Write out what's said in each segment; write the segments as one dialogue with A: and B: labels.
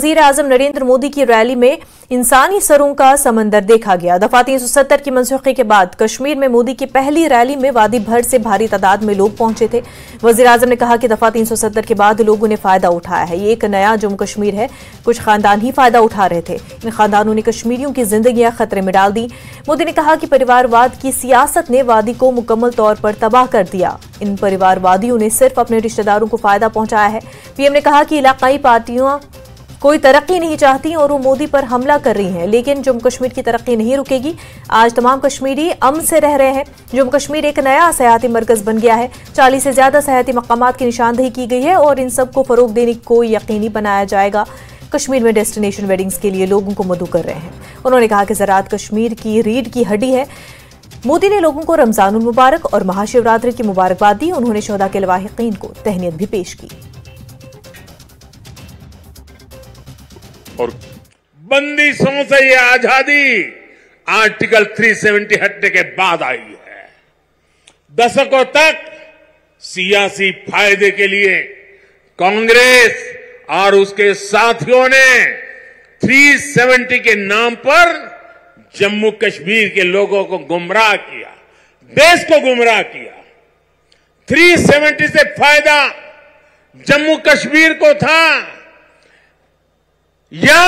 A: वजीर आजम नरेंद्र मोदी की रैली में इंसानी सरों का समंदर देखा गया। दफा 370 की मनसूखी के बाद कश्मीर में मोदी की पहली रैली में वादी भर से भारी तादाद में लोग पहुंचे थे। वजीर आजम ने कहा कि दफा 370 के बाद लोगों ने फायदा उठाया है। ये एक नया जम्मू कश्मीर है। कुछ खानदान ही फायदा उठा रहे थे। इन खानदानों ने कश्मीरियों की जिंदगियां खतरे में डाल दी। मोदी ने कहा कि परिवारवाद की सियासत ने वादी को मुकम्मल तौर पर तबाह कर दिया। इन परिवारवादियों ने सिर्फ अपने रिश्तेदारों को फायदा पहुंचाया है। पीएम ने कहा कि इलाकाई पार्टियां कोई तरक्की नहीं चाहती और वो मोदी पर हमला कर रही हैं, लेकिन जम्मू कश्मीर की तरक्की नहीं रुकेगी। आज तमाम कश्मीरी अमन से रह रहे हैं। जम्मू कश्मीर एक नया सयाहती मरकज बन गया है। 40 से ज्यादा सयाहती मकामात की निशानदेही की गई है और इन सबको फरोग देने को यकीनी बनाया जाएगा। कश्मीर में डेस्टिनेशन वेडिंग्स के लिए लोगों को मदऊ कर रहे हैं। उन्होंने कहा कि ज़राअत कश्मीर की रीढ़ की हड्डी है। मोदी ने लोगों को रमजानुल मुबारक और महाशिवरात्रि की मुबारकबाद दी। उन्होंने शोहदा के लवाहिकीन को तहनीत भी पेश की।
B: और बंदिशों से ये आजादी आर्टिकल 370 हटने के बाद आई है। दशकों तक सियासी फायदे के लिए कांग्रेस और उसके साथियों ने 370 के नाम पर जम्मू कश्मीर के लोगों को गुमराह किया, देश को गुमराह किया। 370 से फायदा जम्मू कश्मीर को था या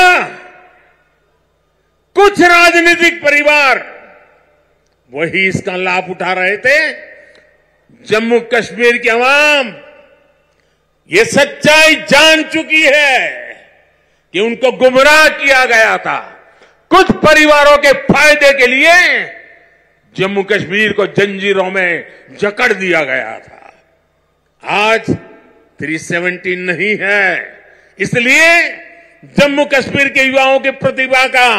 B: कुछ राजनीतिक परिवार वही इसका लाभ उठा रहे थे। जम्मू कश्मीर की आवाम ये सच्चाई जान चुकी है कि उनको गुमराह किया गया था। कुछ परिवारों के फायदे के लिए जम्मू कश्मीर को जंजीरों में जकड़ दिया गया था। आज 370 नहीं है, इसलिए जम्मू कश्मीर के युवाओं की प्रतिभा का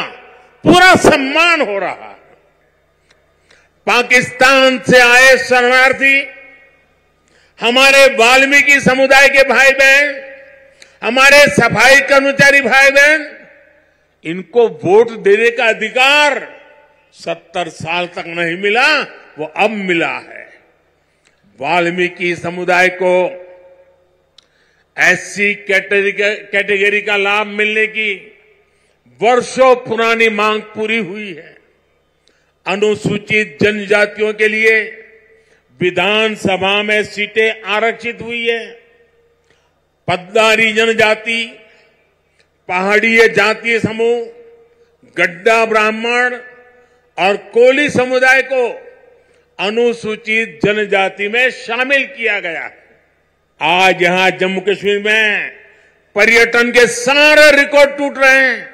B: पूरा सम्मान हो रहा है। पाकिस्तान से आए शरणार्थी, हमारे वाल्मीकि समुदाय के भाई बहन, हमारे सफाई कर्मचारी भाई बहन, इनको वोट देने का अधिकार 70 साल तक नहीं मिला, वो अब मिला है। वाल्मीकि समुदाय को एससी कैटेगरी का लाभ मिलने की वर्षों पुरानी मांग पूरी हुई है। अनुसूचित जनजातियों के लिए विधानसभा में सीटें आरक्षित हुई है। पद्दारी जनजाति, पहाड़ीय जातीय समूह, गड्ढा ब्राह्मण और कोली समुदाय को अनुसूचित जनजाति में शामिल किया गया है। आज यहां जम्मू कश्मीर में पर्यटन के सारे रिकॉर्ड टूट रहे हैं।